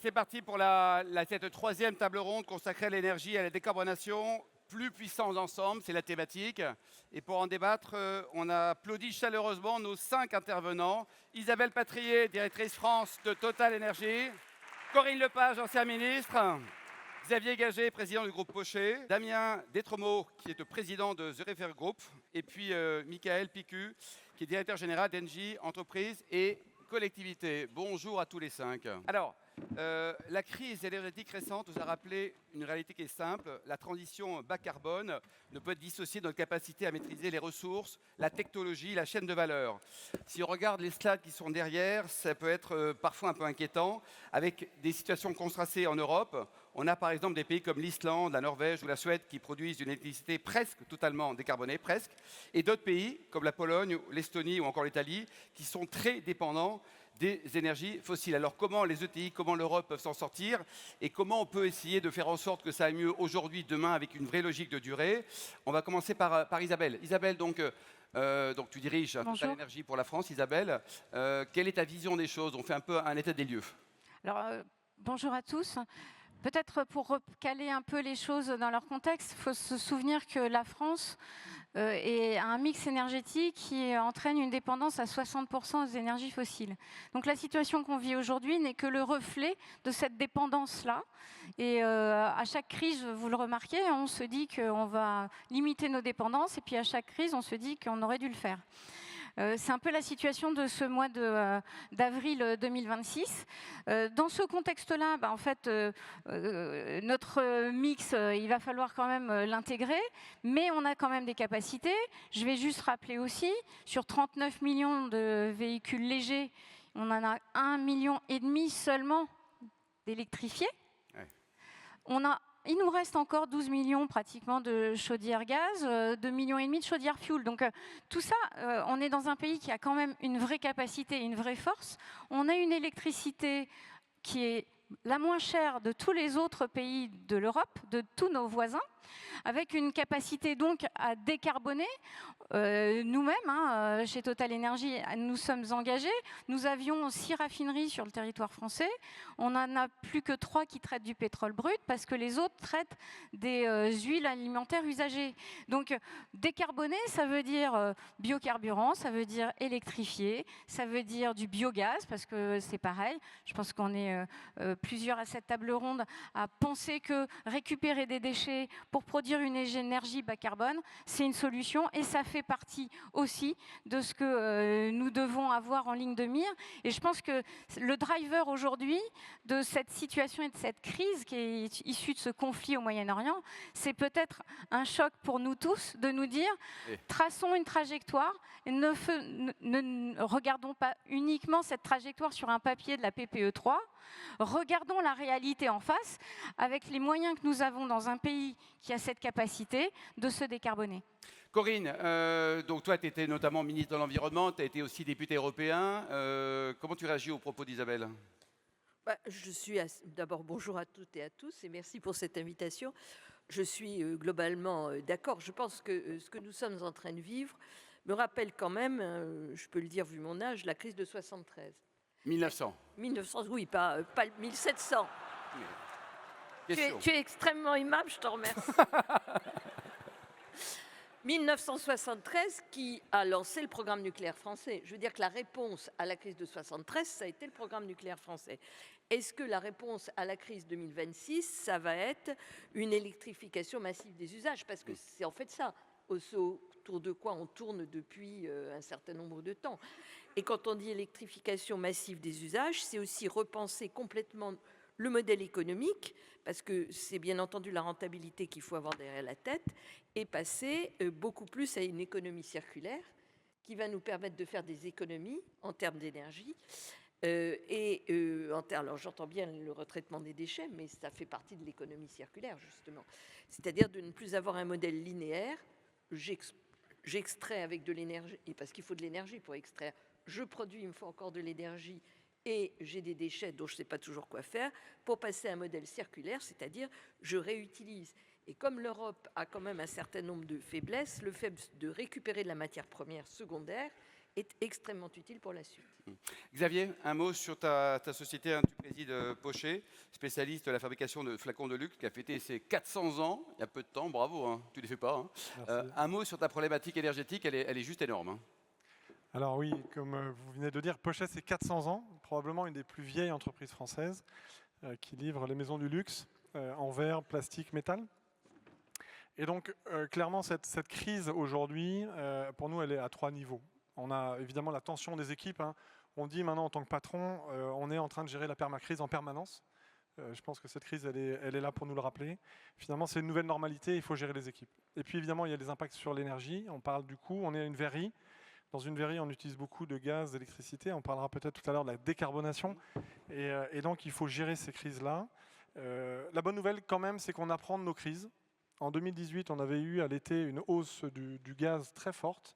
c'est parti pour cette troisième table ronde consacrée à l'énergie et à la décarbonation. Plus puissants ensemble, c'est la thématique. Et pour en débattre, on applaudit chaleureusement nos 5 intervenants. Isabelle Patrier, directrice France de Total Énergie. Corinne Lepage, ancien ministre. Xavier Gagé, président du groupe Pochet. Damien Détremeau, qui est le président de The Refer Group. Et puis Michael Picu, qui est directeur général d'Engie, entreprise et collectivité. Bonjour à tous les 5. Alors, la crise énergétique récente nous a rappelé une réalité qui est simple. La transition bas carbone ne peut être dissociée de notre capacité à maîtriser les ressources, la technologie, la chaîne de valeur. Si on regarde les slides qui sont derrière, ça peut être parfois un peu inquiétant, avec des situations contrastées en Europe. On a par exemple des pays comme l'Islande, la Norvège ou la Suède qui produisent une électricité presque totalement décarbonée, presque, et d'autres pays comme la Pologne, l'Estonie ou encore l'Italie qui sont très dépendants des énergies fossiles. Alors comment les ETI, comment l'Europe peuvent s'en sortir et comment on peut essayer de faire en sorte que ça aille mieux aujourd'hui, demain, avec une vraie logique de durée? On va commencer par Isabelle. Isabelle, donc tu diriges Total Énergie pour la France. Isabelle, quelle est ta vision des choses? On fait un peu un état des lieux. Alors, bonjour à tous. Peut-être pour recaler un peu les choses dans leur contexte, il faut se souvenir que la France a un mix énergétique qui entraîne une dépendance à 60% aux énergies fossiles. Donc la situation qu'on vit aujourd'hui n'est que le reflet de cette dépendance-là. Et à chaque crise, vous le remarquez, on se dit qu'on va limiter nos dépendances et puis à chaque crise, on se dit qu'on aurait dû le faire. C'est un peu la situation de ce mois d'avril 2026. Dans ce contexte-là, en fait, notre mix, il va falloir quand même l'intégrer, mais on a quand même des capacités. Je vais juste rappeler aussi, sur 39 millions de véhicules légers, on en a 1,5 million seulement d'électrifiés. Ouais. Il nous reste encore 12 millions pratiquement de chaudières gaz, 2,5 millions de chaudières fuel. Donc tout ça, on est dans un pays qui a quand même une vraie capacité, une vraie force. On a une électricité qui est la moins chère de tous les autres pays de l'Europe, de tous nos voisins, avec une capacité donc à décarboner. Nous-mêmes, chez Total Énergie, nous sommes engagés. Nous avions 6 raffineries sur le territoire français. On n'en a plus que 3 qui traitent du pétrole brut parce que les autres traitent des huiles alimentaires usagées. Donc décarboner, ça veut dire biocarburant, ça veut dire électrifier, ça veut dire du biogaz parce que c'est pareil. Je pense qu'on est plusieurs à cette table ronde à penser que récupérer des déchets pour produire une énergie bas carbone, c'est une solution et ça fait partie aussi de ce que nous devons avoir en ligne de mire. Et je pense que le driver aujourd'hui de cette situation et de cette crise qui est issue de ce conflit au Moyen-Orient, c'est peut-être un choc pour nous tous de nous dire traçons une trajectoire et ne regardons pas uniquement cette trajectoire sur un papier de la PPE 3, regardons la réalité en face avec les moyens que nous avons dans un pays qui a cette capacité de se décarboner. Corinne, donc toi, tu étais notamment ministre de l'Environnement, tu as été aussi député européen. Comment tu réagis aux propos d'Isabelle? Je suis d'abord bonjour à toutes et à tous et merci pour cette invitation. Je suis globalement d'accord. Je pense que ce que nous sommes en train de vivre me rappelle quand même, je peux le dire vu mon âge, la crise de 73. 1900. 1900, oui, pas 1700. Tu es extrêmement aimable, je te remercie. 1973 qui a lancé le programme nucléaire français. Je veux dire que la réponse à la crise de 73, ça a été le programme nucléaire français. Est-ce que la réponse à la crise 2026, ça va être une électrification massive des usages? Parce que c'est en fait ça, autour de quoi on tourne depuis un certain nombre de temps. Et quand on dit électrification massive des usages, c'est aussi repenser complètement le modèle économique, parce que c'est bien entendu la rentabilité qu'il faut avoir derrière la tête, et passer beaucoup plus à une économie circulaire qui va nous permettre de faire des économies en termes d'énergie. Alors j'entends bien le retraitement des déchets, mais ça fait partie de l'économie circulaire, justement. C'est-à-dire de ne plus avoir un modèle linéaire. J'extrais avec de l'énergie, et parce qu'il faut de l'énergie pour extraire, je produis, il me faut encore de l'énergie, et j'ai des déchets dont je ne sais pas toujours quoi faire, pour passer à un modèle circulaire, c'est-à-dire je réutilise. Et comme l'Europe a quand même un certain nombre de faiblesses, le fait de récupérer de la matière première secondaire est extrêmement utile pour la suite. Xavier, un mot sur ta société, hein, tu présides Pochet, spécialiste de la fabrication de flacons de luxe, qui a fêté ses 400 ans il y a peu de temps, bravo, hein, tu ne les fais pas. Hein. Un mot sur ta problématique énergétique, elle est juste énorme. Hein. Alors oui, comme vous venez de dire, Pochet, c'est 400 ans, probablement une des plus vieilles entreprises françaises qui livre les maisons du luxe en verre, plastique, métal. Et donc, clairement, cette crise aujourd'hui, pour nous, elle est à 3 niveaux. On a évidemment la tension des équipes. Hein. On dit maintenant, en tant que patron, on est en train de gérer la permacrise en permanence. Je pense que cette crise, elle est là pour nous le rappeler. Finalement, c'est une nouvelle normalité, il faut gérer les équipes. Et puis, évidemment, il y a des impacts sur l'énergie. On parle du coût, on est à une verrerie. Dans une verrerie, on utilise beaucoup de gaz, d'électricité. On parlera peut-être tout à l'heure de la décarbonation. Et donc, il faut gérer ces crises-là. La bonne nouvelle, quand même, c'est qu'on apprend de nos crises. En 2018, on avait eu à l'été une hausse du gaz très forte.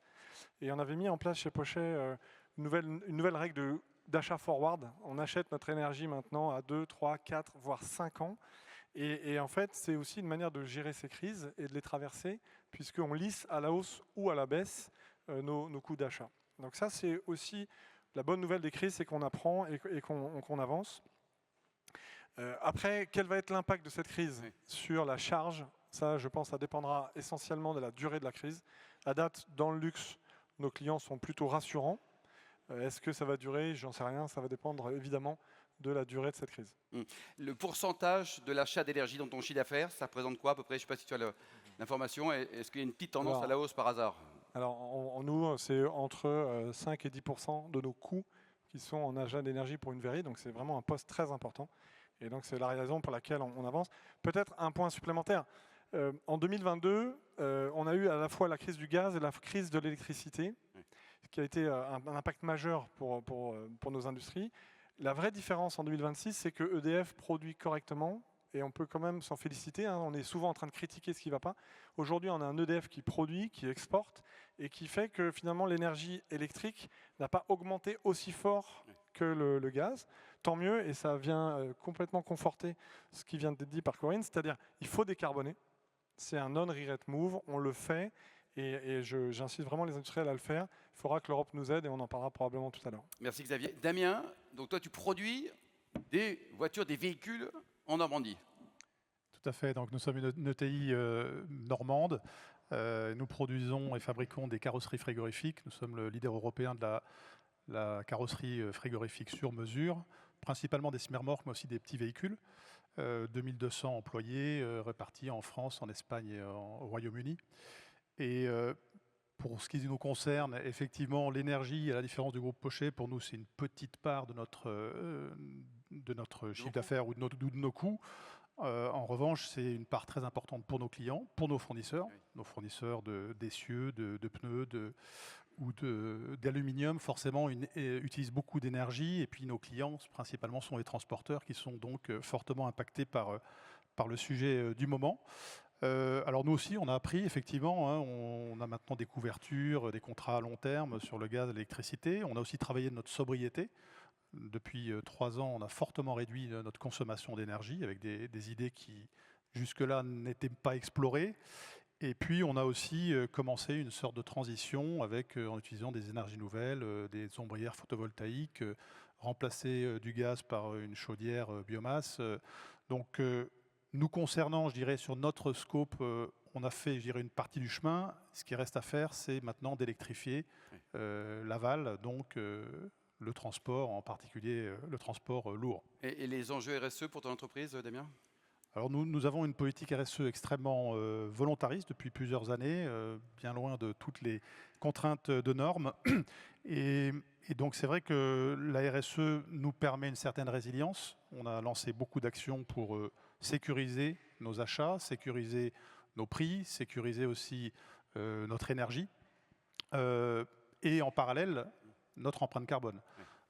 Et on avait mis en place chez Pochet une nouvelle règle d'achat forward. On achète notre énergie maintenant à 2, 3, 4, voire 5 ans. Et en fait, c'est aussi une manière de gérer ces crises et de les traverser, puisqu'on lisse à la hausse ou à la baisse nos coûts d'achat. Donc ça, c'est aussi la bonne nouvelle des crises, c'est qu'on apprend et qu'on avance. Après, quel va être l'impact de cette crise sur la charge? Ça, je pense, ça dépendra essentiellement de la durée de la crise. À date, dans le luxe, nos clients sont plutôt rassurants. Est-ce que ça va durer? J'en sais rien. Ça va dépendre évidemment de la durée de cette crise. Le pourcentage de l'achat d'énergie dans ton chiffre d'affaires, ça représente quoi à peu près? Je ne sais pas si tu as l'information. Est-ce qu'il y a une petite tendance à la hausse par hasard? Alors, en nous, c'est entre 5 et 10% de nos coûts qui sont en achat d'énergie pour une verrerie. Donc, c'est vraiment un poste très important. Et donc, c'est la raison pour laquelle on avance. Peut-être un point supplémentaire. En 2022, on a eu à la fois la crise du gaz et la crise de l'électricité, qui a été un impact majeur pour nos industries. La vraie différence en 2026, c'est que EDF produit correctement, et on peut quand même s'en féliciter. Hein. On est souvent en train de critiquer ce qui ne va pas. Aujourd'hui, on a un EDF qui produit, qui exporte, et qui fait que finalement l'énergie électrique n'a pas augmenté aussi fort que le gaz. Tant mieux, et ça vient complètement conforter ce qui vient d'être dit par Corinne, c'est-à-dire il faut décarboner. C'est un non-regret move, on le fait, et j'incite vraiment les industriels à le faire. Il faudra que l'Europe nous aide, et on en parlera probablement tout à l'heure. Merci Xavier. Damien, donc toi tu produis des voitures, des véhicules en Normandie. Tout à fait, donc nous sommes une ETI normande. Nous produisons et fabriquons des carrosseries frigorifiques. Nous sommes le leader européen de la carrosserie frigorifique sur mesure, principalement des semi-remorques, mais aussi des petits véhicules. 2200 employés répartis en France, en Espagne et au Royaume-Uni. Et pour ce qui nous concerne, effectivement, l'énergie, à la différence du groupe Pochet, pour nous, c'est une petite part de notre chiffre d'affaires ou de nos coûts. En revanche, c'est une part très importante pour nos clients, pour nos fournisseurs, d'essieux, de pneus, ou d'aluminium, forcément, utilisent beaucoup d'énergie. Et puis nos clients, principalement, sont les transporteurs qui sont donc fortement impactés par le sujet du moment. Alors nous aussi, on a appris, effectivement, hein, on a maintenant des couvertures, des contrats à long terme sur le gaz et l'électricité. On a aussi travaillé notre sobriété. Depuis 3 ans, on a fortement réduit notre consommation d'énergie avec des idées qui, jusque-là, n'étaient pas explorées. Et puis, on a aussi commencé une sorte de transition en utilisant des énergies nouvelles, des ombrières photovoltaïques, remplacer du gaz par une chaudière biomasse. Donc, nous concernant, je dirais, sur notre scope, on a fait, je dirais, une partie du chemin. Ce qui reste à faire, c'est maintenant d'électrifier l'aval, donc le transport, en particulier le transport lourd. Et les enjeux RSE pour ton entreprise, Damien? Alors nous avons une politique RSE extrêmement volontariste depuis plusieurs années, bien loin de toutes les contraintes de normes. Et donc c'est vrai que la RSE nous permet une certaine résilience. On a lancé beaucoup d'actions pour sécuriser nos achats, sécuriser nos prix, sécuriser aussi notre énergie. Et en parallèle, notre empreinte carbone.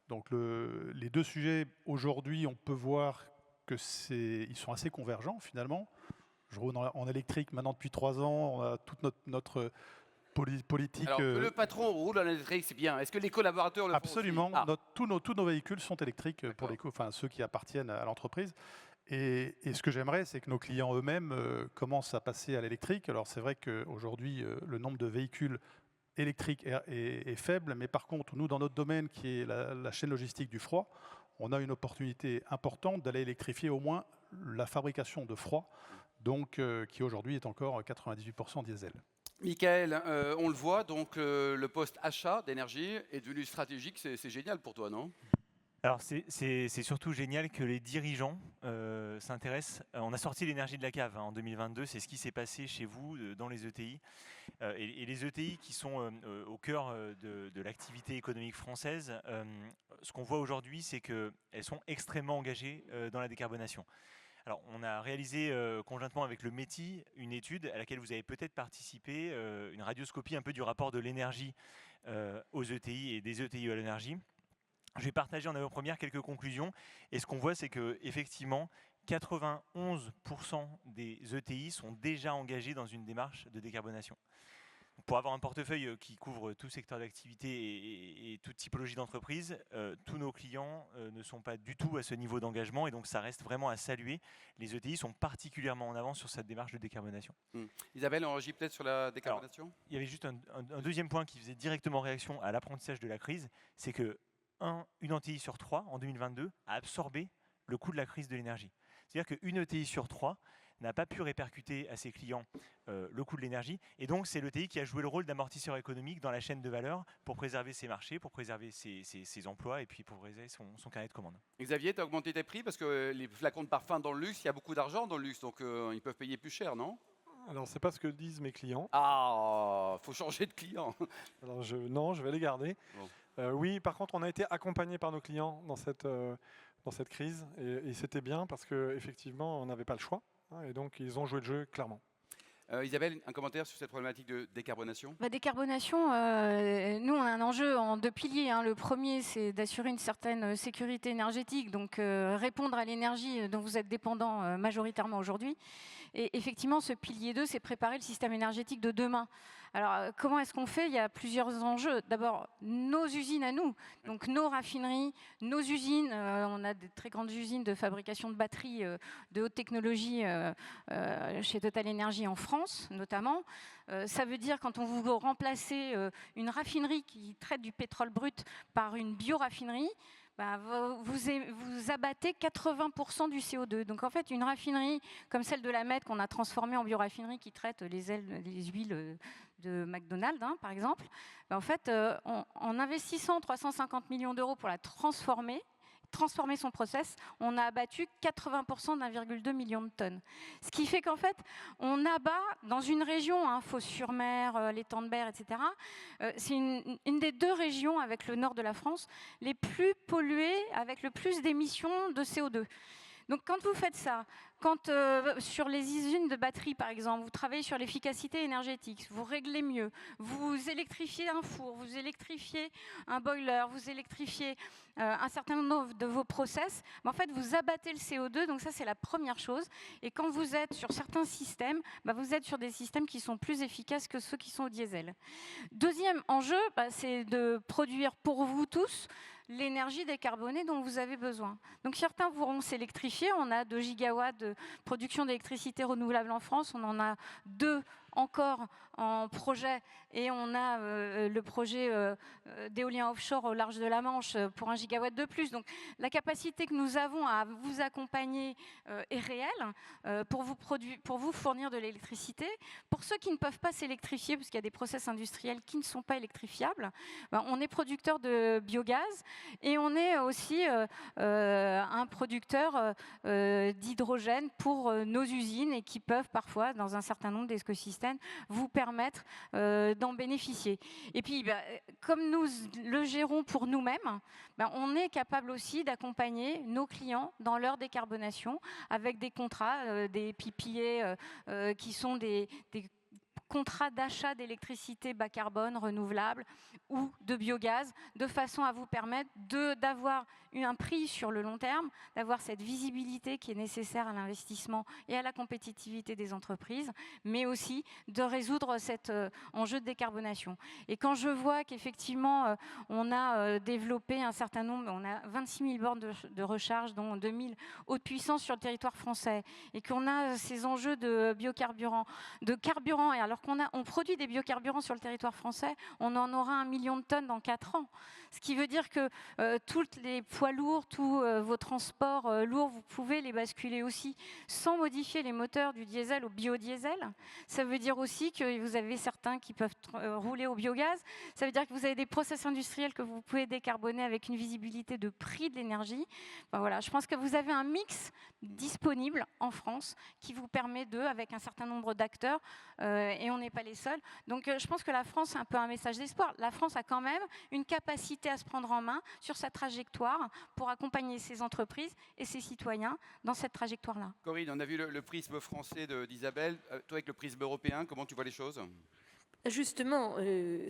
Donc les deux sujets, aujourd'hui, on peut voir ils sont assez convergents finalement. Je roule en électrique maintenant depuis 3 ans, on a toute notre politique. Alors que le patron roule en électrique, c'est bien. Est-ce que les collaborateurs le Absolument. font aussi? Tous nos véhicules sont électriques pour ceux qui appartiennent à l'entreprise. Et ce que j'aimerais, c'est que nos clients eux-mêmes commencent à passer à l'électrique. Alors c'est vrai qu'aujourd'hui, le nombre de véhicules électrique est faible, mais par contre, nous, dans notre domaine, qui est la chaîne logistique du froid, on a une opportunité importante d'aller électrifier au moins la fabrication de froid, donc qui aujourd'hui est encore 98% diesel. Michael, on le voit, donc le poste achat d'énergie est devenu stratégique, c'est génial pour toi, non? Alors c'est surtout génial que les dirigeants s'intéressent. On a sorti l'énergie de la cave en 2022, c'est ce qui s'est passé chez vous dans les ETI. Et les ETI qui sont au cœur de l'activité économique française, ce qu'on voit aujourd'hui, c'est qu'elles sont extrêmement engagées dans la décarbonation. Alors, on a réalisé conjointement avec le METI une étude à laquelle vous avez peut-être participé, une radioscopie un peu du rapport de l'énergie aux ETI et des ETI à l'énergie. Je vais partager en avant-première quelques conclusions. Et ce qu'on voit, c'est qu'effectivement, 91% des ETI sont déjà engagés dans une démarche de décarbonation. Pour avoir un portefeuille qui couvre tout secteur d'activité et toute typologie d'entreprise, tous nos clients ne sont pas du tout à ce niveau d'engagement et donc ça reste vraiment à saluer. Les ETI sont particulièrement en avance sur cette démarche de décarbonation. Isabelle, on réagit peut-être sur la décarbonation? Alors, il y avait juste un deuxième point qui faisait directement réaction à l'apprentissage de la crise, c'est que une ETI sur 3 en 2022 a absorbé le coût de la crise de l'énergie. C'est-à-dire qu'une ETI sur 3 n'a pas pu répercuter à ses clients le coût de l'énergie. Et donc, c'est l'ETI qui a joué le rôle d'amortisseur économique dans la chaîne de valeur pour préserver ses marchés, pour préserver ses emplois et puis pour préserver son carnet de commandes. Xavier, tu as augmenté tes prix parce que les flacons de parfum dans le luxe, il y a beaucoup d'argent dans le luxe, donc ils peuvent payer plus cher, non? Alors, c'est pas ce que disent mes clients. Ah, faut changer de client. Alors, non, je vais les garder. Bon. Oui, par contre, on a été accompagné par nos clients dans cette crise et c'était bien parce qu'effectivement, on n'avait pas le choix. Et donc, ils ont joué le jeu clairement. Isabelle, un commentaire sur cette problématique de décarbonation? Décarbonation, nous, on a un enjeu en 2 piliers. Le premier, c'est d'assurer une certaine sécurité énergétique, donc répondre à l'énergie dont vous êtes dépendant majoritairement aujourd'hui. Et effectivement, ce pilier 2, c'est préparer le système énergétique de demain. Alors, comment est-ce qu'on fait? Il y a plusieurs enjeux. D'abord, nos usines à nous, donc nos raffineries, nos usines. On a de très grandes usines de fabrication de batteries de haute technologie chez Total Energy en France, notamment. Ça veut dire quand on vous remplacez une raffinerie qui traite du pétrole brut par une bioraffinerie, vous abattez 80% du CO2. Donc en fait, une raffinerie comme celle de la Med qu'on a transformée en bioraffinerie qui traite les huiles de McDonald's, par exemple, en fait, en investissant 350 millions d'euros pour la transformer son process, on a abattu 80% d'1,2 million de tonnes. Ce qui fait qu'en fait, on abat dans une région, Fos-sur-Mer, l'étang de Berre, etc. C'est une des 2 régions avec le nord de la France les plus polluées, avec le plus d'émissions de CO2. Donc quand vous faites ça, quand sur les usines de batterie par exemple, vous travaillez sur l'efficacité énergétique, vous réglez mieux, vous électrifiez un four, vous électrifiez un boiler, vous électrifiez un certain nombre de vos process, en fait vous abattez le CO2, donc ça c'est la première chose. Et quand vous êtes sur certains systèmes, vous êtes sur des systèmes qui sont plus efficaces que ceux qui sont au diesel. Deuxième enjeu, c'est de produire pour vous tous l'énergie décarbonée dont vous avez besoin. Donc certains pourront s'électrifier. On a 2 gigawatts de production d'électricité renouvelable en France. On en a 2 encore en projet et on a le projet d'éolien offshore au large de la Manche pour 1 gigawatt de plus. Donc la capacité que nous avons à vous accompagner est réelle pour vous fournir de l'électricité. Pour ceux qui ne peuvent pas s'électrifier, parce qu'il y a des process industriels qui ne sont pas électrifiables, on est producteur de biogaz et on est aussi un producteur d'hydrogène pour nos usines et qui peuvent parfois, dans un certain nombre d'écosystèmes, vous permettre d'en bénéficier. Et puis, comme nous le gérons pour nous-mêmes, on est capable aussi d'accompagner nos clients dans leur décarbonation avec des contrats, des PPA qui sont des contrats d'achat d'électricité bas carbone, renouvelable ou de biogaz, de façon à vous permettre d'avoir un prix sur le long terme, d'avoir cette visibilité qui est nécessaire à l'investissement et à la compétitivité des entreprises, mais aussi de résoudre cet enjeu de décarbonation. Et quand je vois qu'effectivement, on a développé un certain nombre, on a 26 000 bornes de recharge, dont 2 000 haute puissance sur le territoire français, et qu'on a ces enjeux de biocarburant, de carburant, et alors alors on produit des biocarburants sur le territoire français, on en aura 1 million de tonnes dans 4 ans. Ce qui veut dire que tous les poids lourds, tous vos transports lourds, vous pouvez les basculer aussi sans modifier les moteurs du diesel au biodiesel. Ça veut dire aussi que vous avez certains qui peuvent rouler au biogaz. Ça veut dire que vous avez des process industriels que vous pouvez décarboner avec une visibilité de prix de l'énergie. Enfin, voilà, je pense que vous avez un mix disponible en France qui vous permet avec un certain nombre d'acteurs, et on n'est pas les seuls. Donc je pense que la France, c'est un peu un message d'espoir. La France a quand même une capacité à se prendre en main sur sa trajectoire pour accompagner ses entreprises et ses citoyens dans cette trajectoire-là. Corinne, on a vu le prisme français d'Isabelle. Toi, avec le prisme européen, comment tu vois les choses ? Justement,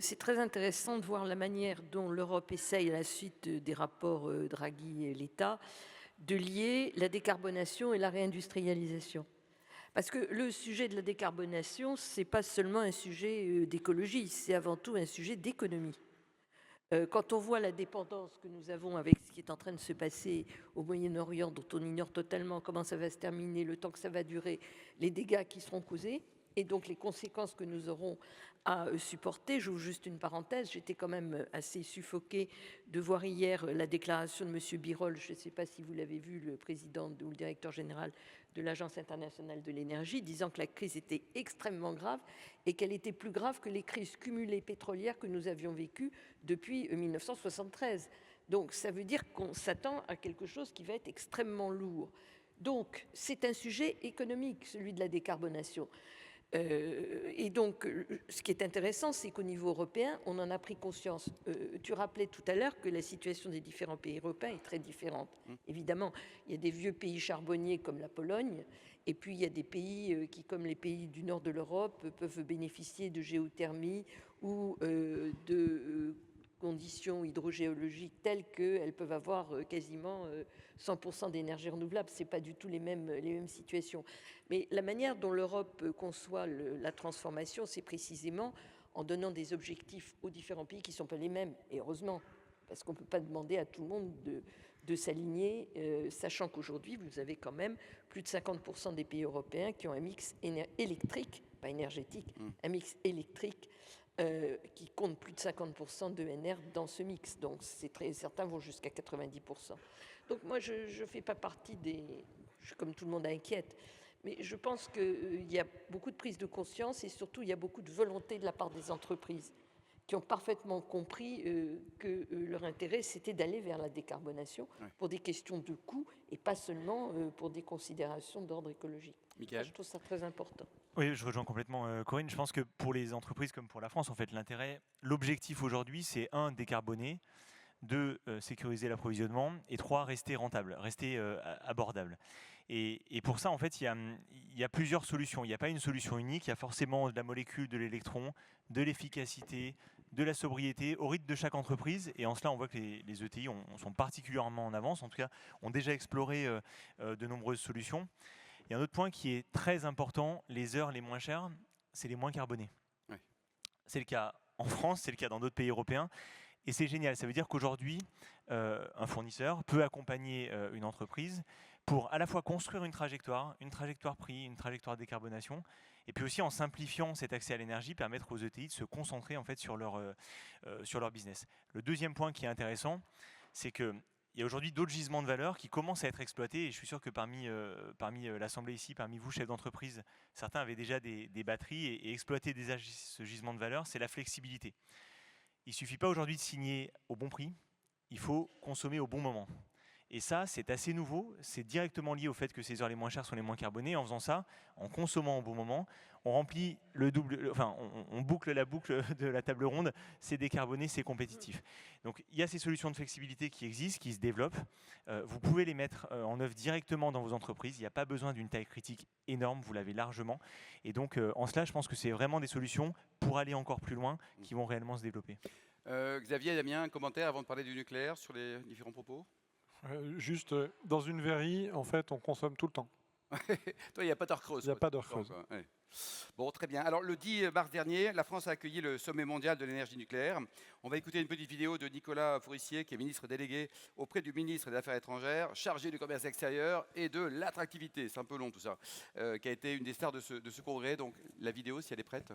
c'est très intéressant de voir la manière dont l'Europe essaye, à la suite des rapports Draghi et l'État, de lier la décarbonation et la réindustrialisation. Parce que le sujet de la décarbonation, ce n'est pas seulement un sujet d'écologie, c'est avant tout un sujet d'économie. Quand on voit la dépendance que nous avons avec ce qui est en train de se passer au Moyen-Orient, dont on ignore totalement comment ça va se terminer, le temps que ça va durer, les dégâts qui seront causés, et donc les conséquences que nous aurons à supporter. J'ouvre juste une parenthèse, j'étais quand même assez suffoquée de voir hier la déclaration de M. Birol, je ne sais pas si vous l'avez vu, le président ou le directeur général de l'Agence internationale de l'énergie, disant que la crise était extrêmement grave et qu'elle était plus grave que les crises cumulées pétrolières que nous avions vécues depuis 1973. Donc ça veut dire qu'on s'attend à quelque chose qui va être extrêmement lourd. Donc c'est un sujet économique, celui de la décarbonation. Et donc, ce qui est intéressant, c'est qu'au niveau européen, on en a pris conscience. Tu rappelais tout à l'heure que la situation des différents pays européens est très différente. Évidemment, il y a des vieux pays charbonniers comme la Pologne, et puis il y a des pays qui, comme les pays du nord de l'Europe, peuvent bénéficier de géothermie ou de conditions hydrogéologiques telles qu'elles peuvent avoir quasiment 100% d'énergie renouvelable. Ce n'est pas du tout les mêmes situations. Mais la manière dont l'Europe conçoit la transformation, c'est précisément en donnant des objectifs aux différents pays qui ne sont pas les mêmes. Et heureusement, parce qu'on ne peut pas demander à tout le monde de s'aligner, sachant qu'aujourd'hui, vous avez quand même plus de 50% des pays européens qui ont un mix électrique, pas énergétique, un mix électrique qui compte plus de 50% d'ENR dans ce mix. Donc certains vont jusqu'à 90%. Donc moi, je ne fais pas partie je suis comme tout le monde inquiète, mais je pense qu'il y a beaucoup de prise de conscience et surtout il y a beaucoup de volonté de la part des entreprises qui ont parfaitement compris que leur intérêt, c'était d'aller vers la décarbonation pour des questions de coût et pas seulement pour des considérations d'ordre écologique. Michael ? Je trouve ça très important. Oui, je rejoins complètement Corinne. Je pense que pour les entreprises comme pour la France, en fait, l'objectif aujourd'hui, c'est 1, décarboner, 2, sécuriser l'approvisionnement, et 3, rester rentable, rester abordable. Et pour ça, en fait, il y a plusieurs solutions. Il n'y a pas une solution unique. Il y a forcément de la molécule, de l'électron, de l'efficacité, de la sobriété au rythme de chaque entreprise. Et en cela, on voit que les ETI sont particulièrement en avance. En tout cas, ont déjà exploré de nombreuses solutions. Il y a un autre point qui est très important. Les heures les moins chères, c'est les moins carbonés. Oui. C'est le cas en France, c'est le cas dans d'autres pays européens. Et c'est génial. Ça veut dire qu'aujourd'hui, un fournisseur peut accompagner une entreprise pour à la fois construire une trajectoire prix, une trajectoire de décarbonation, et puis aussi en simplifiant cet accès à l'énergie, permettre aux ETI de se concentrer en fait sur leur business. Le deuxième point qui est intéressant, c'est qu'il y a aujourd'hui d'autres gisements de valeur qui commencent à être exploités, et je suis sûr que parmi l'Assemblée ici, parmi vous, chefs d'entreprise, certains avaient déjà des batteries, et exploiter déjà ce gisement de valeur, c'est la flexibilité. Il ne suffit pas aujourd'hui de signer au bon prix, il faut consommer au bon moment. Et ça, c'est assez nouveau, c'est directement lié au fait que ces heures les moins chères sont les moins carbonées. En faisant ça, en consommant au bon moment, on remplit on boucle la boucle de la table ronde, c'est décarboné, c'est compétitif. Donc il y a ces solutions de flexibilité qui existent, qui se développent. Vous pouvez les mettre en œuvre directement dans vos entreprises. Il n'y a pas besoin d'une taille critique énorme, vous l'avez largement. Et donc en cela, je pense que c'est vraiment des solutions pour aller encore plus loin qui vont réellement se développer. Xavier, Damien, un commentaire avant de parler du nucléaire sur les différents propos ? Juste, dans une verrie, en fait, on consomme tout le temps. Toi, il n'y a pas d'heure creuse. Il n'y a pas d'heure creuse. Ouais. Bon, très bien. Alors, le 10 mars dernier, la France a accueilli le sommet mondial de l'énergie nucléaire. On va écouter une petite vidéo de Nicolas Fourissier, qui est ministre délégué auprès du ministre des Affaires étrangères, chargé du commerce extérieur et de l'attractivité. C'est un peu long tout ça. Qui a été une des stars de ce congrès. Donc, la vidéo, si elle est prête.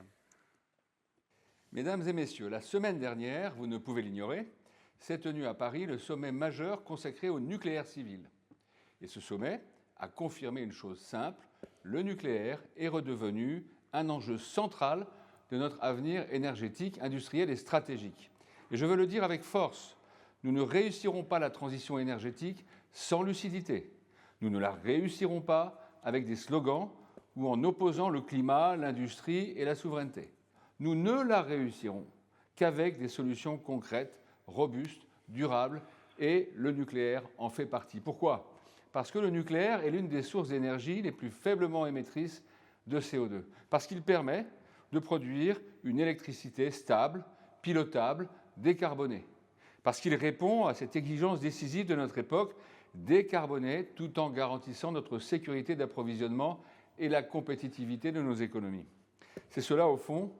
Mesdames et messieurs, la semaine dernière, vous ne pouvez l'ignorer, s'est tenu à Paris le sommet majeur consacré au nucléaire civil. Et ce sommet a confirmé une chose simple, le nucléaire est redevenu un enjeu central de notre avenir énergétique, industriel et stratégique. Et je veux le dire avec force, nous ne réussirons pas la transition énergétique sans lucidité. Nous ne la réussirons pas avec des slogans ou en opposant le climat, l'industrie et la souveraineté. Nous ne la réussirons qu'avec des solutions concrètes, robustes, durables, et le nucléaire en fait partie. Pourquoi ? Parce que le nucléaire est l'une des sources d'énergie les plus faiblement émettrices de CO2. Parce qu'il permet de produire une électricité stable, pilotable, décarbonée. Parce qu'il répond à cette exigence décisive de notre époque, décarboner tout en garantissant notre sécurité d'approvisionnement et la compétitivité de nos économies. C'est cela, au fond,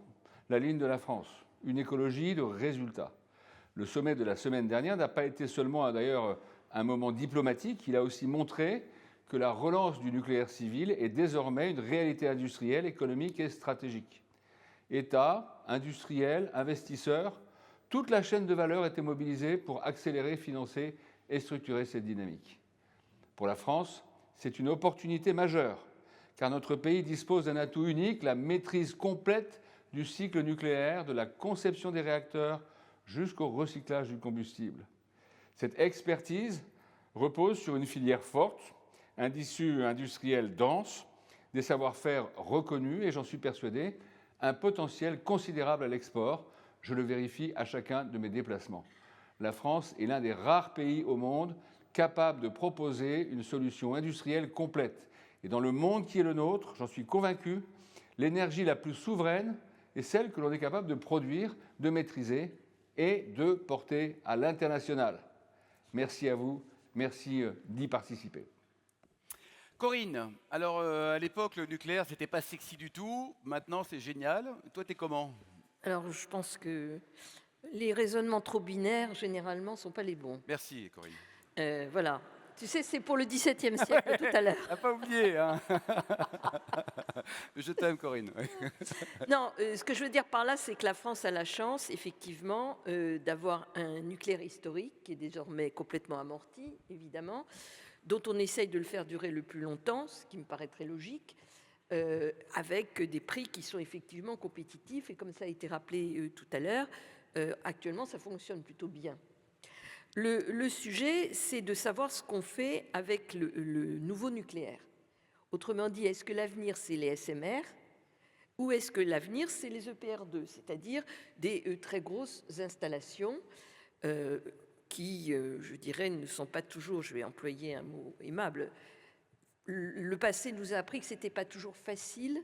la ligne de la France, une écologie de résultats. Le sommet de la semaine dernière n'a pas été seulement, d'ailleurs, un moment diplomatique, il a aussi montré que la relance du nucléaire civil est désormais une réalité industrielle, économique et stratégique. États, industriels, investisseurs, toute la chaîne de valeur était mobilisée pour accélérer, financer et structurer cette dynamique. Pour la France, c'est une opportunité majeure, car notre pays dispose d'un atout unique, la maîtrise complète du cycle nucléaire, de la conception des réacteurs jusqu'au recyclage du combustible. Cette expertise repose sur une filière forte, un tissu industriel dense, des savoir-faire reconnus et, j'en suis persuadé, un potentiel considérable à l'export. Je le vérifie à chacun de mes déplacements. La France est l'un des rares pays au monde capable de proposer une solution industrielle complète. Et dans le monde qui est le nôtre, j'en suis convaincu, l'énergie la plus souveraine est celle que l'on est capable de produire, de maîtriser et de porter à l'international. Merci à vous, merci d'y participer. Corinne, alors à l'époque, le nucléaire, c'était pas sexy du tout. Maintenant, c'est génial. Toi, t'es comment ? Alors, je pense que les raisonnements trop binaires, généralement, ne sont pas les bons. Merci, Corinne. Voilà. Tu sais, c'est pour le XVIIe siècle, tout à l'heure. Ah, pas oublié, hein. Je t'aime, Corinne. Non, ce que je veux dire par là, c'est que la France a la chance, effectivement, d'avoir un nucléaire historique qui est désormais complètement amorti, évidemment, dont on essaye de le faire durer le plus longtemps, ce qui me paraît très logique, avec des prix qui sont effectivement compétitifs. Et comme ça a été rappelé tout à l'heure, actuellement, ça fonctionne plutôt bien. Le sujet, c'est de savoir ce qu'on fait avec le nouveau nucléaire. Autrement dit, est-ce que l'avenir, c'est les SMR ou est-ce que l'avenir, c'est les EPR2, c'est-à-dire des très grosses installations qui, je dirais, ne sont pas toujours, je vais employer un mot aimable, le passé nous a appris que ce n'était pas toujours facile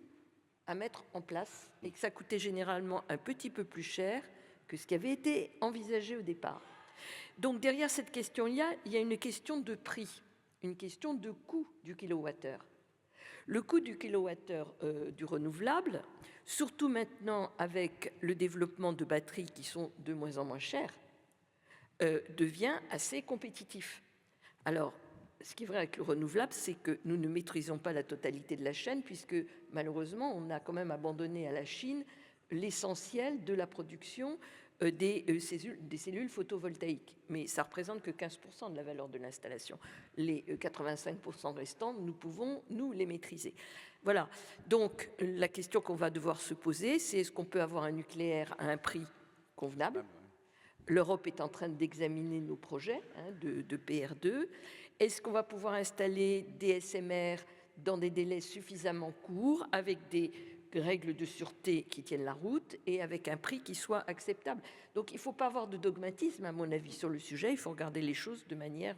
à mettre en place et que ça coûtait généralement un petit peu plus cher que ce qui avait été envisagé au départ. Donc derrière cette question, il y a une question de prix, une question de coût du kilowattheure. Le coût du kilowattheure du renouvelable, surtout maintenant avec le développement de batteries qui sont de moins en moins chères, devient assez compétitif. Alors, ce qui est vrai avec le renouvelable, c'est que nous ne maîtrisons pas la totalité de la chaîne, puisque malheureusement, on a quand même abandonné à la Chine l'essentiel de la production des cellules photovoltaïques. Mais ça ne représente que 15% de la valeur de l'installation. Les 85% restants, nous pouvons, nous, les maîtriser. Voilà. Donc, la question qu'on va devoir se poser, c'est est-ce qu'on peut avoir un nucléaire à un prix convenable ? L'Europe est en train d'examiner nos projets de PR2. Est-ce qu'on va pouvoir installer des SMR dans des délais suffisamment courts, avec des règles de sûreté qui tiennent la route et avec un prix qui soit acceptable? Donc il ne faut pas avoir de dogmatisme, à mon avis, sur le sujet. Il faut regarder les choses de manière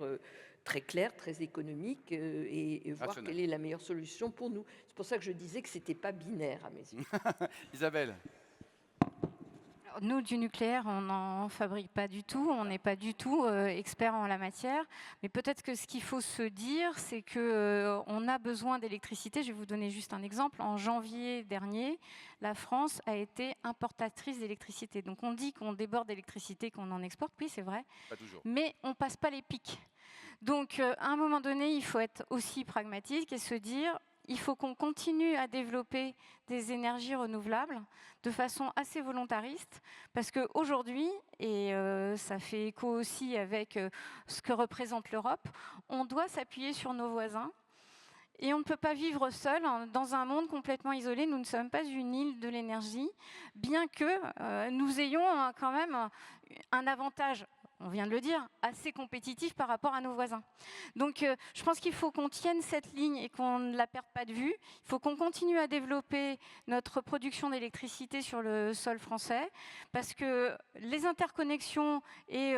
très claire, très économique et voir quelle est la meilleure solution pour nous. C'est pour ça que je disais que ce n'était pas binaire à mes yeux. Isabelle. Nous, du nucléaire, on n'en fabrique pas du tout, on n'est pas du tout experts en la matière, mais peut-être que ce qu'il faut se dire, c'est qu'on a besoin d'électricité. Je vais vous donner juste un exemple. En janvier dernier, la France a été importatrice d'électricité. Donc on dit qu'on déborde d'électricité, qu'on en exporte, oui c'est vrai, Pas toujours. Mais on ne passe pas les pics. Donc à un moment donné, il faut être aussi pragmatique et se dire, il faut qu'on continue à développer des énergies renouvelables de façon assez volontariste, parce qu'aujourd'hui, et ça fait écho aussi avec ce que représente l'Europe, on doit s'appuyer sur nos voisins. Et on ne peut pas vivre seul dans un monde complètement isolé. Nous ne sommes pas une île de l'énergie, bien que nous ayons quand même un avantage, on vient de le dire, assez compétitif par rapport à nos voisins. Donc je pense qu'il faut qu'on tienne cette ligne et qu'on ne la perde pas de vue. Il faut qu'on continue à développer notre production d'électricité sur le sol français, parce que les interconnexions et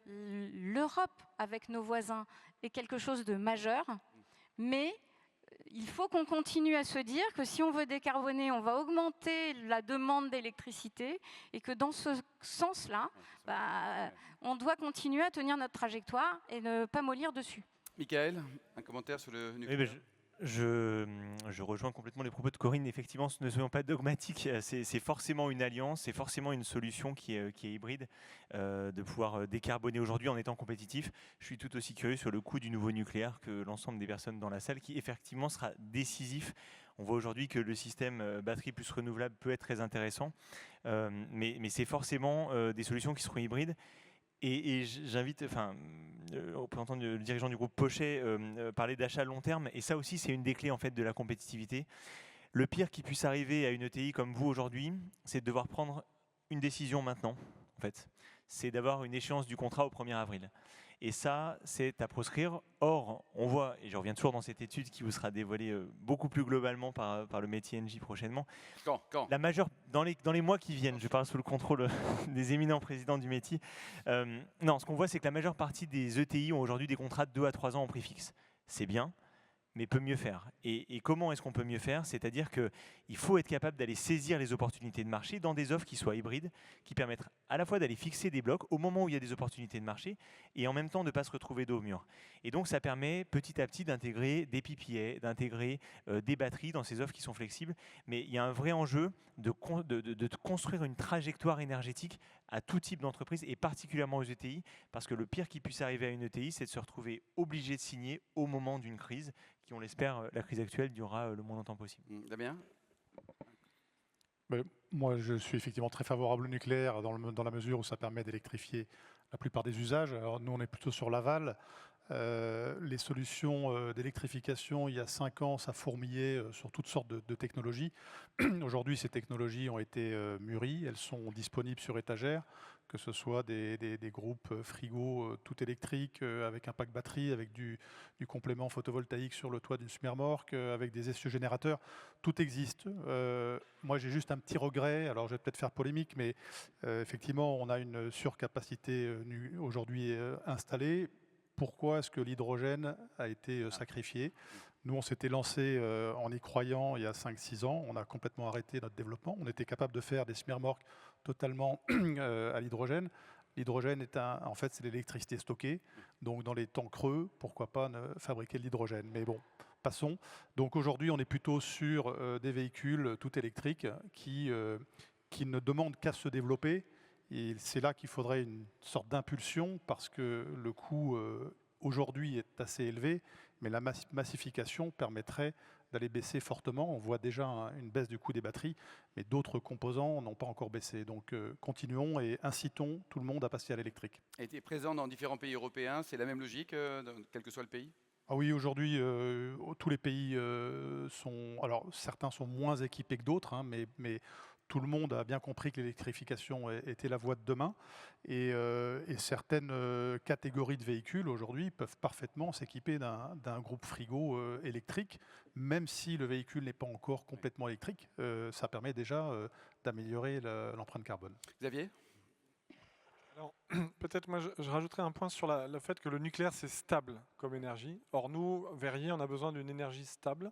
l'Europe avec nos voisins est quelque chose de majeur. Mais il faut qu'on continue à se dire que si on veut décarboner, on va augmenter la demande d'électricité et que dans ce sens-là, on doit continuer à tenir notre trajectoire et ne pas mollir dessus. Michael, un commentaire sur le nucléaire? Oui, je rejoins complètement les propos de Corinne. Effectivement, ne soyons pas dogmatiques. C'est forcément une alliance, c'est forcément une solution qui est hybride, de pouvoir décarboner aujourd'hui en étant compétitif. Je suis tout aussi curieux sur le coût du nouveau nucléaire que l'ensemble des personnes dans la salle, qui effectivement sera décisif. On voit aujourd'hui que le système batterie plus renouvelable peut être très intéressant, mais c'est forcément des solutions qui seront hybrides. Et j'invite, le représentant, le dirigeant du groupe Pochet, parler d'achat long terme. Et ça aussi, c'est une des clés en fait de la compétitivité. Le pire qui puisse arriver à une ETI comme vous aujourd'hui, c'est de devoir prendre une décision maintenant. En fait, c'est d'avoir une échéance du contrat au 1er avril. Et ça, c'est à proscrire. Or, on voit, et je reviens toujours dans cette étude qui vous sera dévoilée beaucoup plus globalement par le métier NJ prochainement. Quand La majeure, dans les mois qui viennent, je parle sous le contrôle des éminents présidents du métier. Non, ce qu'on voit, c'est que la majeure partie des ETI ont aujourd'hui des contrats de 2 à 3 ans en prix fixe. C'est bien, mais peut mieux faire. Et comment est-ce qu'on peut mieux faire? C'est-à-dire qu'il faut être capable d'aller saisir les opportunités de marché dans des offres qui soient hybrides, qui permettent à la fois d'aller fixer des blocs au moment où il y a des opportunités de marché et en même temps de ne pas se retrouver dos au mur. Et donc ça permet petit à petit d'intégrer des PPA, d'intégrer des batteries dans ces offres qui sont flexibles. Mais il y a un vrai enjeu de construire une trajectoire énergétique à tout type d'entreprise et particulièrement aux ETI, parce que le pire qui puisse arriver à une ETI, c'est de se retrouver obligé de signer au moment d'une crise qui, on l'espère, la crise actuelle durera le moins longtemps possible. Damien? Moi, je suis effectivement très favorable au nucléaire dans la mesure où ça permet d'électrifier la plupart des usages. Alors nous, on est plutôt sur l'aval. Les solutions d'électrification, il y a 5 ans, ça fourmillait sur toutes sortes de technologies. Aujourd'hui, ces technologies ont été mûries, elles sont disponibles sur étagère, que ce soit des groupes frigo tout électriques avec un pack batterie, avec du complément photovoltaïque sur le toit d'une semi-remorque, avec des essieux générateurs, tout existe. Moi, j'ai juste un petit regret, alors je vais peut-être faire polémique, mais effectivement, on a une surcapacité aujourd'hui installée. Pourquoi est-ce que l'hydrogène a été sacrifié? Nous, on s'était lancé en y croyant il y a 5-6 ans. On a complètement arrêté notre développement. On était capable de faire des semi-remorques totalement à l'hydrogène. L'hydrogène, en fait, c'est l'électricité stockée. Donc, dans les temps creux, pourquoi pas fabriquer de l'hydrogène? Mais bon, passons. Donc, aujourd'hui, on est plutôt sur des véhicules tout électriques qui ne demandent qu'à se développer. Et c'est là qu'il faudrait une sorte d'impulsion parce que le coût aujourd'hui est assez élevé, mais la massification permettrait d'aller baisser fortement. On voit déjà une baisse du coût des batteries, mais d'autres composants n'ont pas encore baissé. Donc continuons et incitons tout le monde à passer à l'électrique. Et tu es présent dans différents pays européens, c'est la même logique, quel que soit le pays? Ah oui, aujourd'hui, tous les pays sont... Alors, certains sont moins équipés que d'autres, hein, mais tout le monde a bien compris que l'électrification était la voie de demain. Et certaines catégories de véhicules, aujourd'hui, peuvent parfaitement s'équiper d'un groupe frigo électrique, même si le véhicule n'est pas encore complètement électrique. Ça permet déjà d'améliorer l'empreinte carbone. Xavier? Alors, peut-être moi je rajouterais un point sur le fait que le nucléaire c'est stable comme énergie. Or nous, Verrier, on a besoin d'une énergie stable.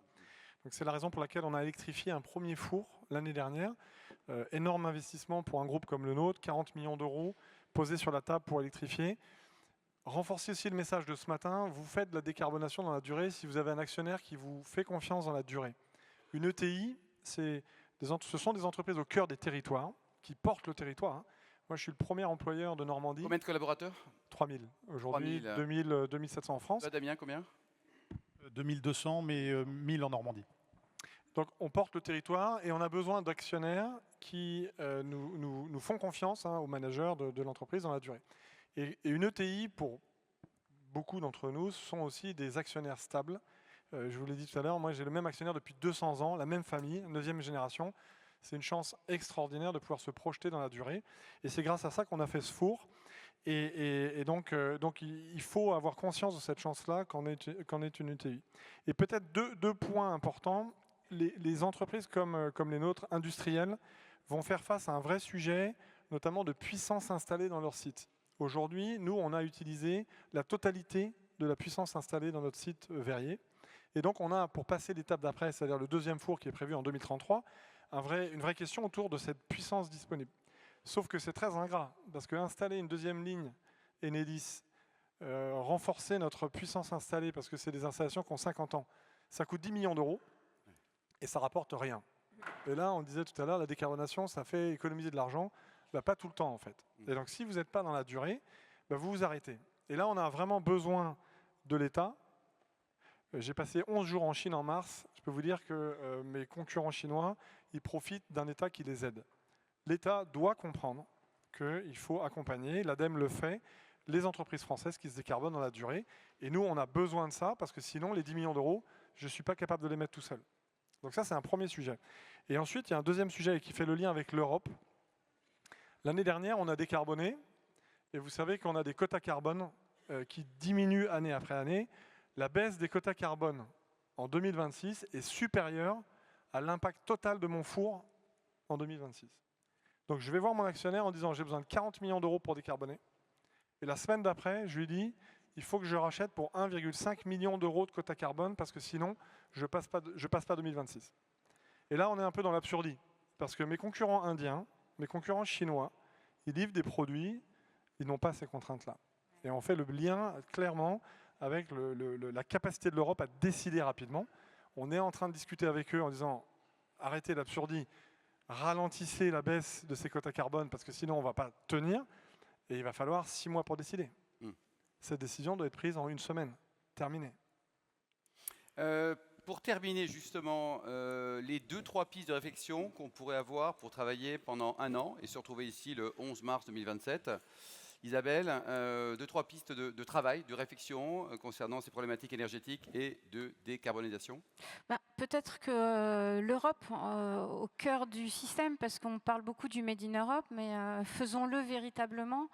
Donc c'est la raison pour laquelle on a électrifié un premier four l'année dernière. Énorme investissement pour un groupe comme le nôtre, 40 millions d'euros posés sur la table pour électrifier. Renforcer aussi le message de ce matin, vous faites de la décarbonation dans la durée si vous avez un actionnaire qui vous fait confiance dans la durée. Une ETI, ce sont des entreprises au cœur des territoires, qui portent le territoire. Hein. Moi, je suis le premier employeur de Normandie. Combien de collaborateurs? 3000. Aujourd'hui, 2700 en France. Toi, Damien, combien? 2200, mais 1000 en Normandie. Donc on porte le territoire et on a besoin d'actionnaires qui nous font confiance aux managers de l'entreprise dans la durée. Et une ETI, pour beaucoup d'entre nous, sont aussi des actionnaires stables. Je vous l'ai dit tout à l'heure, moi j'ai le même actionnaire depuis 200 ans, la même famille, 9e génération. C'est une chance extraordinaire de pouvoir se projeter dans la durée. Et c'est grâce à ça qu'on a fait ce four. Et donc, il faut avoir conscience de cette chance-là qu'en est une ETI. Et peut-être deux points importants. Les entreprises comme les nôtres, industrielles, vont faire face à un vrai sujet, notamment de puissance installée dans leur site. Aujourd'hui, nous, on a utilisé la totalité de la puissance installée dans notre site Verrier. Et donc, on a, pour passer l'étape d'après, c'est-à-dire le deuxième four qui est prévu en 2033, une vraie question autour de cette puissance disponible. Sauf que c'est très ingrat, parce qu'installer une deuxième ligne Enedis, renforcer notre puissance installée, parce que c'est des installations qui ont 50 ans, ça coûte 10 millions d'euros et ça rapporte rien. Et là, on disait tout à l'heure, la décarbonation, ça fait économiser de l'argent, pas tout le temps en fait. Et donc si vous n'êtes pas dans la durée, vous vous arrêtez. Et là, on a vraiment besoin de l'État. J'ai passé 11 jours en Chine en mars. Je peux vous dire que mes concurrents chinois, ils profitent d'un État qui les aide. L'État doit comprendre qu'il faut accompagner, l'ADEME le fait, les entreprises françaises qui se décarbonent dans la durée. Et nous, on a besoin de ça, parce que sinon, les 10 millions d'euros, je ne suis pas capable de les mettre tout seul. Donc ça, c'est un premier sujet. Et ensuite, il y a un deuxième sujet qui fait le lien avec l'Europe. L'année dernière, on a décarboné, et vous savez qu'on a des quotas carbone qui diminuent année après année. La baisse des quotas carbone en 2026 est supérieure à l'impact total de mon four en 2026. Donc je vais voir mon actionnaire en disant j'ai besoin de 40 millions d'euros pour décarboner. Et la semaine d'après, je lui dis il faut que je rachète pour 1,5 million d'euros de quotas carbone parce que sinon je passe pas 2026. Et là on est un peu dans l'absurdie parce que mes concurrents indiens, mes concurrents chinois, ils livrent des produits, ils n'ont pas ces contraintes-là. Et on fait le lien clairement avec la capacité de l'Europe à décider rapidement. On est en train de discuter avec eux en disant arrêtez l'absurdie, ralentissez la baisse de ces quotas carbone parce que sinon on ne va pas tenir et il va falloir 6 mois pour décider. Cette décision doit être prise en 1 semaine. Terminé. Pour terminer justement, les 2-3 pistes de réflexion qu'on pourrait avoir pour travailler pendant 1 an et se retrouver ici le 11 mars 2027. Isabelle, 2-3 pistes de travail, de réflexion concernant ces problématiques énergétiques et de décarbonisation. Peut-être que l'Europe, au cœur du système, parce qu'on parle beaucoup du Made in Europe, mais faisons-le véritablement.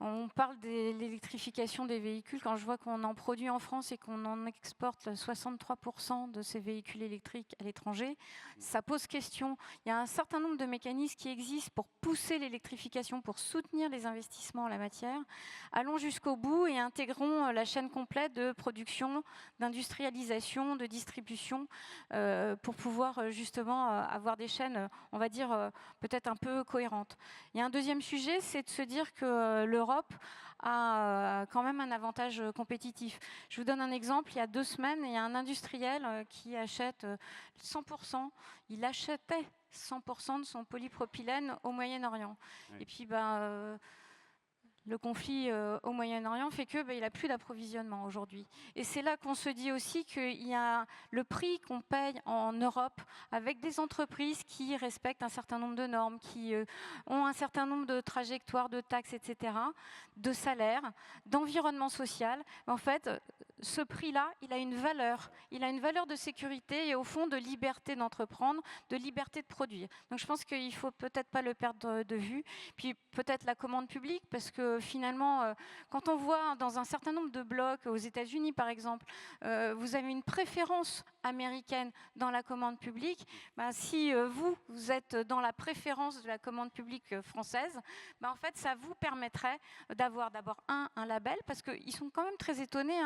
On parle de l'électrification des véhicules. Quand je vois qu'on en produit en France et qu'on en exporte 63% de ces véhicules électriques à l'étranger, ça pose question. Il y a un certain nombre de mécanismes qui existent pour pousser l'électrification, pour soutenir les investissements en la matière. Allons jusqu'au bout et intégrons la chaîne complète de production, d'industrialisation, de distribution pour pouvoir justement avoir des chaînes, on va dire, peut-être un peu cohérentes. Il y a un deuxième sujet, c'est de se dire que l'Europe a quand même un avantage compétitif. Je vous donne un exemple. Il y a 2 semaines, il y a un industriel qui achète 100%, il achetait 100% de son polypropylène au Moyen-Orient. Oui. Et puis, le conflit au Moyen-Orient fait qu'il n'a plus d'approvisionnement aujourd'hui. Et c'est là qu'on se dit aussi qu'il y a le prix qu'on paye en Europe avec des entreprises qui respectent un certain nombre de normes, qui ont un certain nombre de trajectoires, de taxes, etc., de salaires, d'environnement social. En fait, ce prix-là, il a une valeur. Il a une valeur de sécurité et au fond de liberté d'entreprendre, de liberté de produire. Donc je pense qu'il ne faut peut-être pas le perdre de vue. Puis peut-être la commande publique, parce que finalement, quand on voit dans un certain nombre de blocs, aux États-Unis par exemple, vous avez une préférence américaine dans la commande publique, si vous êtes dans la préférence de la commande publique française, en fait, ça vous permettrait d'avoir d'abord un label, parce qu'ils sont quand même très étonnés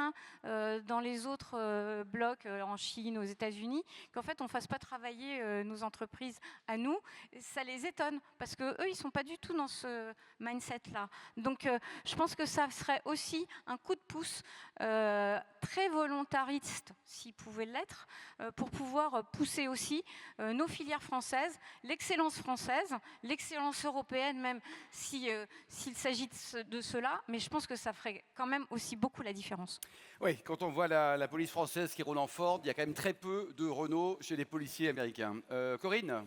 dans les autres blocs en Chine, aux États-Unis, qu'en fait, on ne fasse pas travailler nos entreprises à nous. Ça les étonne, parce qu'eux, ils ne sont pas du tout dans ce mindset-là. Donc, je pense que ça serait aussi un coup de pouce très volontariste, s'il pouvait l'être, faire pour pouvoir pousser aussi nos filières françaises, l'excellence française, l'excellence européenne, même s'il s'agit de cela, mais je pense que ça ferait quand même aussi beaucoup la différence. Oui, quand on voit la police française qui roule en Ford, il y a quand même très peu de Renault chez les policiers américains. Corinne?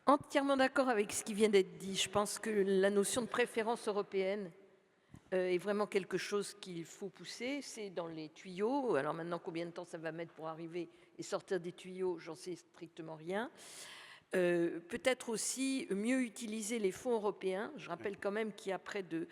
Entièrement d'accord avec ce qui vient d'être dit. Je pense que la notion de préférence européenne est vraiment quelque chose qu'il faut pousser. C'est dans les tuyaux. Alors maintenant, combien de temps ça va mettre pour arriver et sortir des tuyaux, j'en sais strictement rien. Peut-être aussi mieux utiliser les fonds européens. Je rappelle quand même qu'il y a près de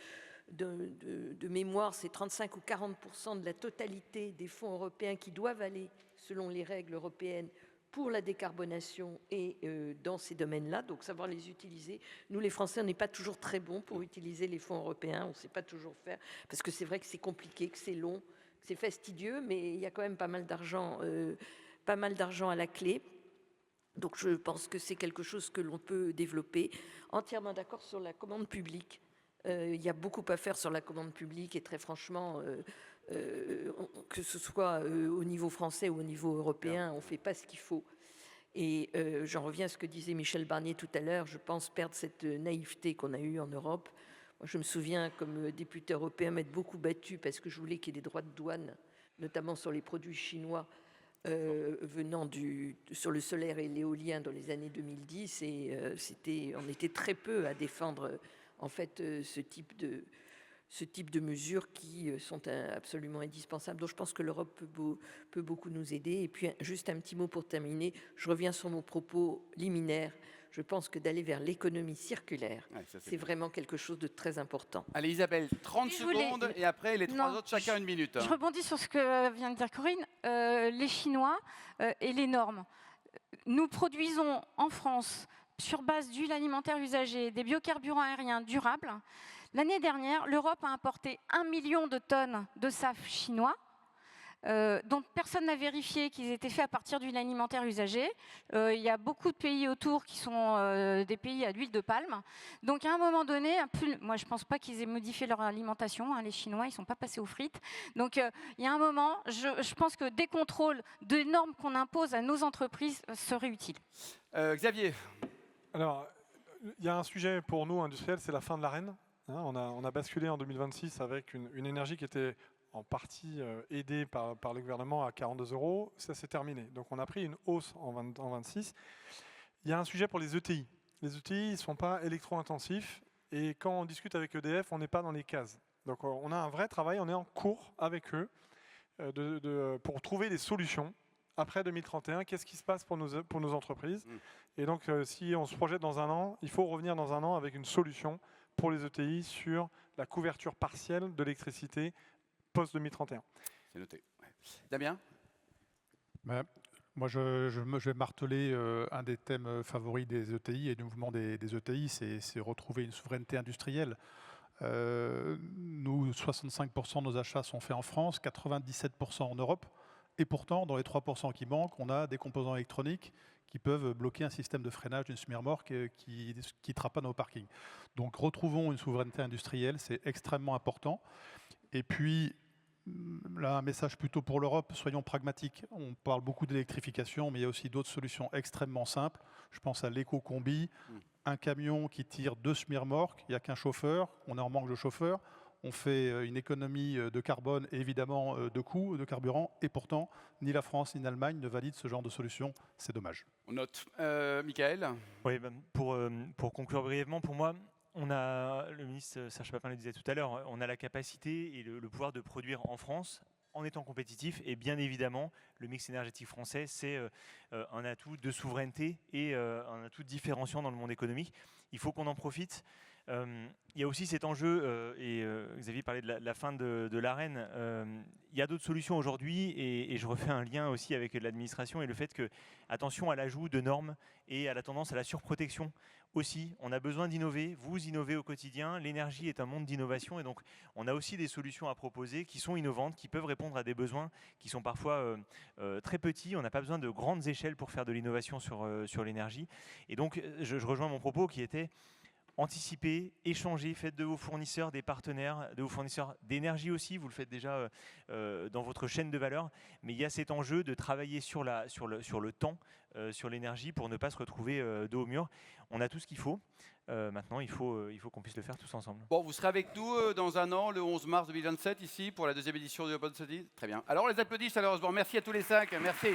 mémoire, c'est 35 ou 40% de la totalité des fonds européens qui doivent aller, selon les règles européennes, pour la décarbonation et dans ces domaines-là, donc savoir les utiliser. Nous, les Français, on n'est pas toujours très bons pour utiliser les fonds européens, on ne sait pas toujours faire, parce que c'est vrai que c'est compliqué, que c'est long, que c'est fastidieux, mais il y a quand même pas mal d'argent à la clé. Donc je pense que c'est quelque chose que l'on peut développer. Entièrement d'accord sur la commande publique. Il y a beaucoup à faire sur la commande publique et très franchement, que ce soit au niveau français ou au niveau européen, on ne fait pas ce qu'il faut. Et j'en reviens à ce que disait Michel Barnier tout à l'heure, je pense perdre cette naïveté qu'on a eue en Europe. Moi, je me souviens, comme député européen, m'être beaucoup battu parce que je voulais qu'il y ait des droits de douane, notamment sur les produits chinois venant sur le solaire et l'éolien dans les années 2010. Et on était très peu à défendre en fait ce type de mesures qui sont absolument indispensables. Donc je pense que l'Europe peut beaucoup nous aider. Et puis juste un petit mot pour terminer, je reviens sur mon propos liminaire. Je pense que d'aller vers l'économie circulaire, c'est vraiment quelque chose de très important. Allez Isabelle, 30 secondes et après les trois autres, chacun une minute. Je rebondis sur ce que vient de dire Corinne. Les Chinois et les normes. Nous produisons en France, sur base d'huile alimentaire usagée, des biocarburants aériens durables. L'année dernière, l'Europe a importé 1 million de tonnes de SAF chinois, dont personne n'a vérifié qu'ils étaient faits à partir d'huile alimentaire usagée. Il y a beaucoup de pays autour qui sont des pays à l'huile de palme. Donc à un moment donné, moi je ne pense pas qu'ils aient modifié leur alimentation, hein, les Chinois, ils ne sont pas passés aux frites. Donc il y a un moment, je pense que des contrôles de normes qu'on impose à nos entreprises seraient utiles. Xavier? Alors, il y a un sujet pour nous industriels, c'est la fin de l'Arenh. On a basculé en 2026 avec une énergie qui était en partie aidée par le gouvernement à 42 €. Ça s'est terminé. Donc on a pris une hausse en 26. Il y a un sujet pour les ETI. Les ETI ne sont pas électro-intensifs et quand on discute avec EDF, on n'est pas dans les cases. Donc on a un vrai travail, on est en cours avec eux pour trouver des solutions. Après 2031, qu'est-ce qui se passe pour nos entreprises? Et donc, si on se projette dans un an, il faut revenir dans un an avec une solution pour les ETI sur la couverture partielle de l'électricité post-2031. C'est noté. Ouais. Damien? Moi, je vais marteler un des thèmes favoris des ETI et du mouvement des ETI, c'est retrouver une souveraineté industrielle. Nous, 65% de nos achats sont faits en France, 97% en Europe. Et pourtant, dans les 3% qui manquent, on a des composants électroniques qui peuvent bloquer un système de freinage d'une semi-remorque qui quittera pas nos parkings. Donc retrouvons une souveraineté industrielle, c'est extrêmement important. Et puis, là, un message plutôt pour l'Europe, soyons pragmatiques. On parle beaucoup d'électrification, mais il y a aussi d'autres solutions extrêmement simples. Je pense à l'éco-combi, un camion qui tire 2 semi-remorques, il n'y a qu'un chauffeur, on est en manque de chauffeurs. On fait une économie de carbone et évidemment de coûts, de carburant, et pourtant, ni la France ni l'Allemagne ne valident ce genre de solution. C'est dommage. On note. Michael? Oui, pour conclure brièvement, pour moi, le ministre Serge Papin le disait tout à l'heure, on a la capacité et le pouvoir de produire en France en étant compétitif. Et bien évidemment, le mix énergétique français, c'est un atout de souveraineté et un atout différenciant dans le monde économique. Il faut qu'on en profite. Il y a aussi cet enjeu, Xavier parlait de la fin de l'Arenh, il y a d'autres solutions aujourd'hui et je refais un lien aussi avec l'administration et le fait que, attention à l'ajout de normes et à la tendance à la surprotection aussi. On a besoin d'innover, vous innovez au quotidien, l'énergie est un monde d'innovation et donc on a aussi des solutions à proposer qui sont innovantes, qui peuvent répondre à des besoins qui sont parfois très petits. On n'a pas besoin de grandes échelles pour faire de l'innovation sur l'énergie. Et donc je rejoins mon propos qui était anticipez, échangez, faites de vos fournisseurs des partenaires, de vos fournisseurs d'énergie aussi, vous le faites déjà dans votre chaîne de valeur, mais il y a cet enjeu de travailler sur le temps, sur l'énergie, pour ne pas se retrouver dos au mur. On a tout ce qu'il faut. Maintenant, il faut qu'on puisse le faire tous ensemble. Bon, vous serez avec nous dans un an, le 11 mars 2027, ici, pour la deuxième édition de Open Studies. Très bien. Alors, on les applaudit chaleureusement. Merci à tous les 5. Merci.